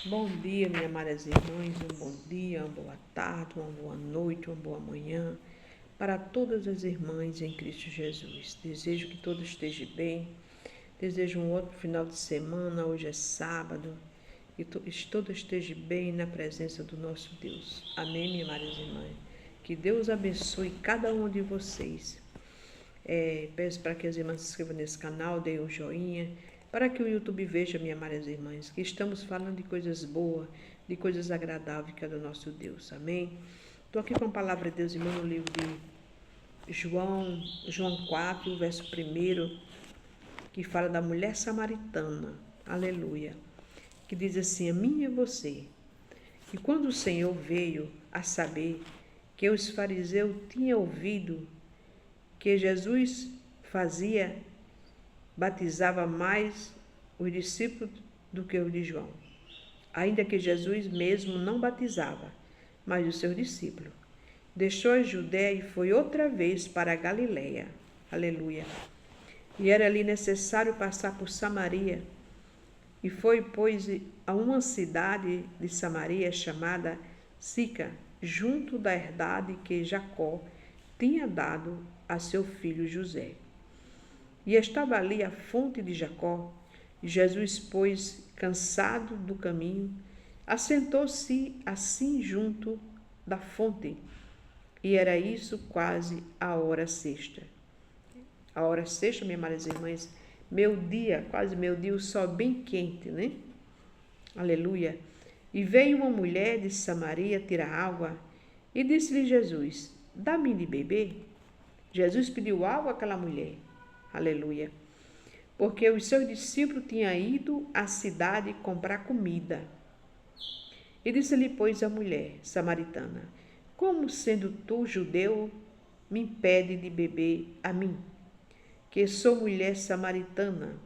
Bom dia, minhas amadas irmãs, um bom dia, uma boa tarde, uma boa noite, uma boa manhã para todas as irmãs em Cristo Jesus. Desejo que todos estejam bem, desejo um ótimo final de semana, hoje é sábado, e todos estejam bem na presença do nosso Deus. Amém, minhas amadas irmãs? Que Deus abençoe cada um de vocês. Peço para que as irmãs se inscrevam nesse canal, deem um joinha, para que o YouTube veja, minhas amadas irmãs, que estamos falando de coisas boas, de coisas agradáveis que é do nosso Deus. Amém? Estou aqui com a palavra de Deus, irmão, no livro de João 4, verso 1, que fala da mulher samaritana. Aleluia. Que diz assim: a mim e você. E quando o Senhor veio a saber que os fariseus tinham ouvido que Jesus batizava mais os discípulos do que os de João, ainda que Jesus mesmo não batizava, mas os seus discípulos. Deixou a Judéia e foi outra vez para a Galiléia. Aleluia. E era ali necessário passar por Samaria. E foi, pois, a uma cidade de Samaria chamada Sica, junto da herdade que Jacó tinha dado a seu filho José. E estava ali a fonte de Jacó. E Jesus, pois, cansado do caminho, assentou-se assim junto da fonte. E era isso quase a hora sexta. A hora sexta, minhas amadas irmãs, quase meu dia, o sol bem quente, né? Aleluia. E veio uma mulher de Samaria tirar água e disse-lhe Jesus: dá-me de beber. Jesus pediu água àquela mulher. Aleluia. Porque os seus discípulos tinham ido à cidade comprar comida. E disse-lhe, pois, a mulher samaritana: como sendo tu judeu, me impede de beber a mim, que sou mulher samaritana?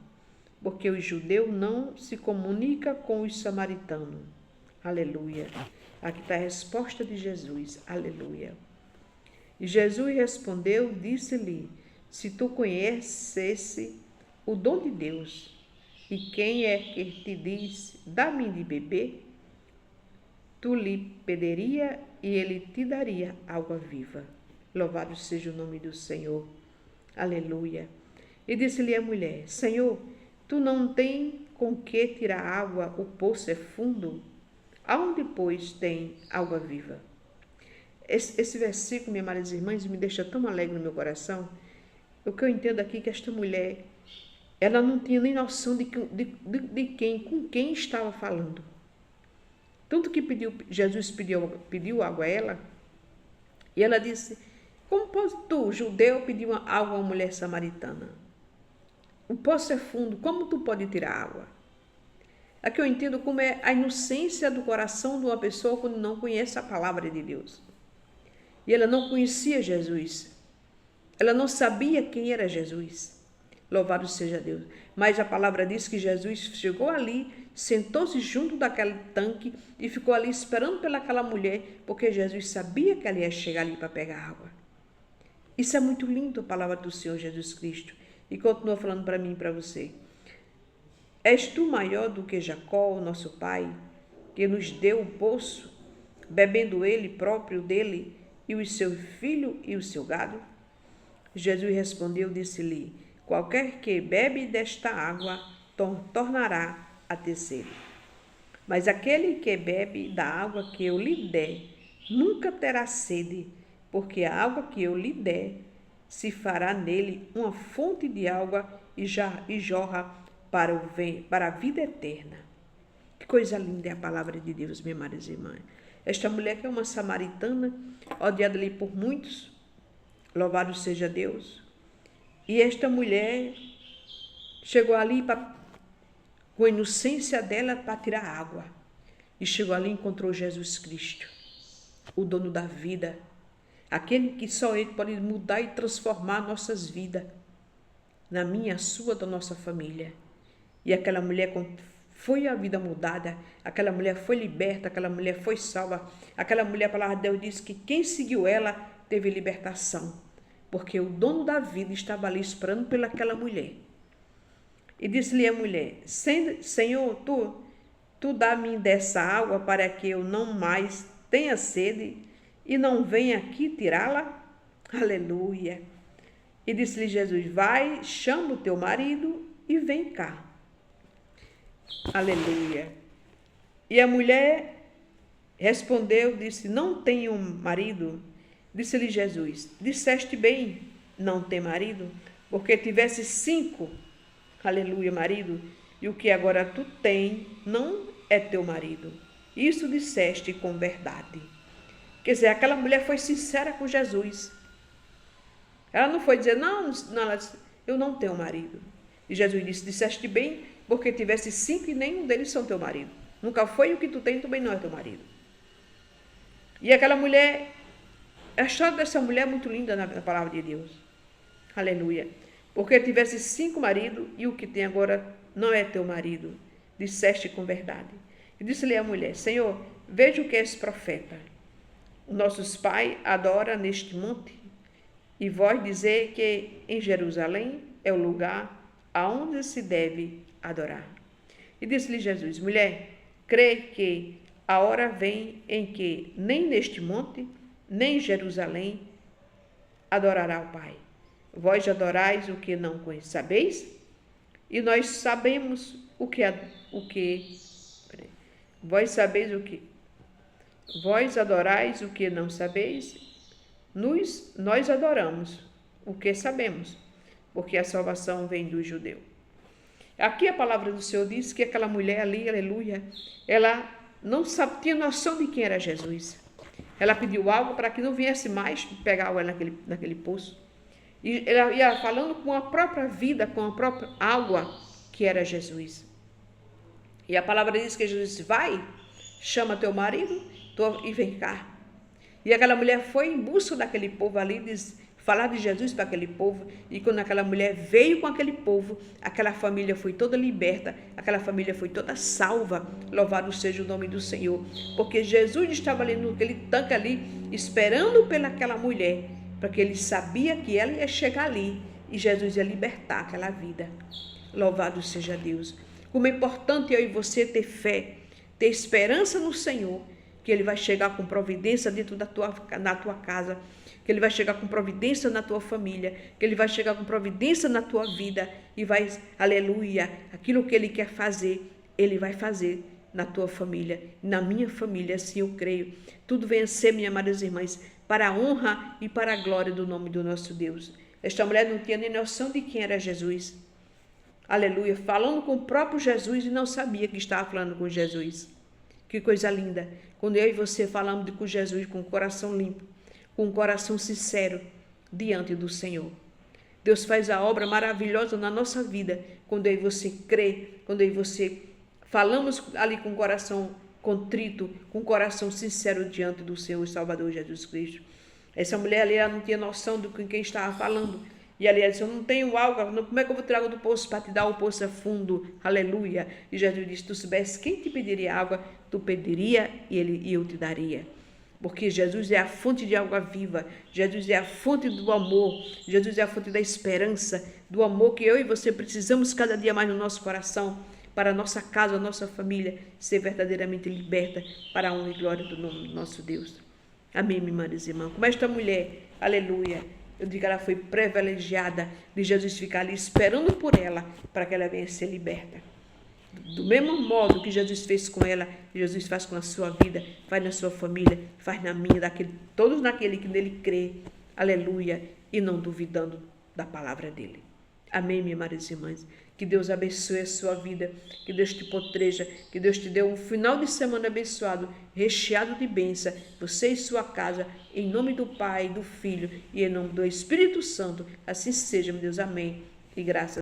Porque o judeu não se comunica com os samaritanos. Aleluia. Aqui está a resposta de Jesus. Aleluia. E Jesus respondeu, disse-lhe: se tu conhecesse o dom de Deus, e quem é que te diz, dá-me de beber, tu lhe pediria e ele te daria água viva. Louvado seja o nome do Senhor. Aleluia. E disse-lhe a mulher: Senhor, tu não tens com que tirar água, o poço é fundo. Aonde, pois, tem água viva? Esse versículo, minhas amadas irmãs, me deixa tão alegre no meu coração. O que eu entendo aqui é que esta mulher, ela não tinha nem noção com quem estava falando. Tanto que Jesus pediu água a ela, e ela disse: como pode tu, judeu, pedir água a uma mulher samaritana? O poço é fundo, como tu pode tirar água? Aqui eu entendo como é a inocência do coração de uma pessoa quando não conhece a palavra de Deus. E ela não conhecia Jesus. Ela não sabia quem era Jesus. Louvado seja Deus. Mas a palavra diz que Jesus chegou ali, sentou-se junto daquele tanque e ficou ali esperando pelaquela mulher, porque Jesus sabia que ela ia chegar ali para pegar água. Isso é muito lindo, a palavra do Senhor Jesus Cristo. E continua falando para mim e para você. És tu maior do que Jacó, nosso pai, que nos deu o poço, bebendo ele próprio dele, e o seu filho e o seu gado? Jesus respondeu, disse-lhe: qualquer que bebe desta água tornará a ter sede. Mas aquele que bebe da água que eu lhe der, nunca terá sede, porque a água que eu lhe der se fará nele uma fonte de água e jorra para a vida eterna. Que coisa linda é a palavra de Deus, minhas amadas irmãs. Esta mulher que é uma samaritana, odiada ali por muitos, louvado seja Deus. E esta mulher chegou ali com a inocência dela para tirar água. E chegou ali e encontrou Jesus Cristo, o dono da vida, aquele que só ele pode mudar e transformar nossas vidas, na minha, a sua, da nossa família. E aquela mulher foi a vida mudada, aquela mulher foi liberta, aquela mulher foi salva, aquela mulher, a palavra de Deus diz que quem seguiu ela teve libertação, porque o dono da vida estava ali esperando pelaquela mulher. E disse-lhe a mulher: Senhor, tu tu dá-me dessa água para que eu não mais tenha sede e não venha aqui tirá-la? Aleluia. E disse-lhe Jesus, vai, chama o teu marido e vem cá. Aleluia. E a mulher respondeu, disse, não tenho marido. Disse-lhe Jesus, disseste bem, não tem marido, porque tivesse 5, aleluia, marido, e o que agora tu tem não é teu marido. Isso disseste com verdade. Quer dizer, aquela mulher foi sincera com Jesus. Ela não foi dizer, não, ela disse, eu não tenho marido. E Jesus disse, disseste bem, porque tivesse 5 e nenhum deles são teu marido. Nunca foi o que tu tem, também não é teu marido. E aquela mulher, a história dessa mulher é muito linda na palavra de Deus. Aleluia. Porque tivesse 5 maridos e o que tem agora não é teu marido. Disseste com verdade. E disse-lhe a mulher, Senhor, veja o que és profeta. Nossos pais adoram neste monte, e vós dizer que em Jerusalém é o lugar aonde se deve adorar. E disse-lhe Jesus, mulher, crê que a hora vem em que nem neste monte, nem em Jerusalém adorará o Pai. Vós adorais o que não sabeis, e nós sabemos vós sabeis o que. Vós adorais o que não sabeis, nós adoramos o que sabemos, porque a salvação vem do judeu. Aqui a palavra do Senhor diz que aquela mulher ali, aleluia, ela não tinha noção de quem era Jesus. Ela pediu água para que não viesse mais pegar água naquele poço. E ela ia falando com a própria vida, com a própria água que era Jesus. E a palavra diz que Jesus disse, vai, chama teu marido e vem cá. E aquela mulher foi em busca daquele povo ali, falar de Jesus para aquele povo. E quando aquela mulher veio com aquele povo, aquela família foi toda liberta, aquela família foi toda salva. Louvado seja o nome do Senhor. Porque Jesus estava ali naquele tanque ali, esperando pelaquela mulher, porque ele sabia que ela ia chegar ali e Jesus ia libertar aquela vida. Louvado seja Deus. Como é importante eu e você ter fé, ter esperança no Senhor, que Ele vai chegar com providência dentro na tua casa, que Ele vai chegar com providência na tua família, que Ele vai chegar com providência na tua vida e vai, aleluia, aquilo que Ele quer fazer, Ele vai fazer na tua família, na minha família, assim eu creio. Tudo venha a ser, minhas amadas irmãs, para a honra e para a glória do nome do nosso Deus. Esta mulher não tinha nem noção de quem era Jesus. Aleluia, falando com o próprio Jesus e não sabia que estava falando com Jesus. Que coisa linda, quando eu e você falamos com Jesus com o coração limpo, com o coração sincero, diante do Senhor. Deus faz a obra maravilhosa na nossa vida, quando eu e você crê, quando eu e você falamos ali com o coração contrito, com o coração sincero diante do Senhor e Salvador Jesus Cristo. Essa mulher ali, ela não tinha noção do com quem estava falando. E ali ela disse, eu não tenho água, como é que eu vou tirar água do poço para te dar? O poço é fundo, aleluia. E Jesus disse, tu soubesse quem te pediria água, tu pediria e eu te daria. Porque Jesus é a fonte de água viva, Jesus é a fonte do amor, Jesus é a fonte da esperança, do amor que eu e você precisamos cada dia mais no nosso coração, para a nossa casa, a nossa família ser verdadeiramente liberta para a honra e glória do nome do nosso Deus. Amém, minha irmã e irmã. Como esta mulher, aleluia, eu digo que ela foi privilegiada de Jesus ficar ali esperando por ela, para que ela venha ser liberta. Do mesmo modo que Jesus fez com ela, Jesus faz com a sua vida, faz na sua família, faz na minha, todos naquele que nele crê, aleluia, e não duvidando da palavra dele. Amém, minhas amadas irmãs. Que Deus abençoe a sua vida, que Deus te proteja, que Deus te dê um final de semana abençoado, recheado de bênção, você e sua casa, em nome do Pai, do Filho e em nome do Espírito Santo. Assim seja, meu Deus. Amém. E graças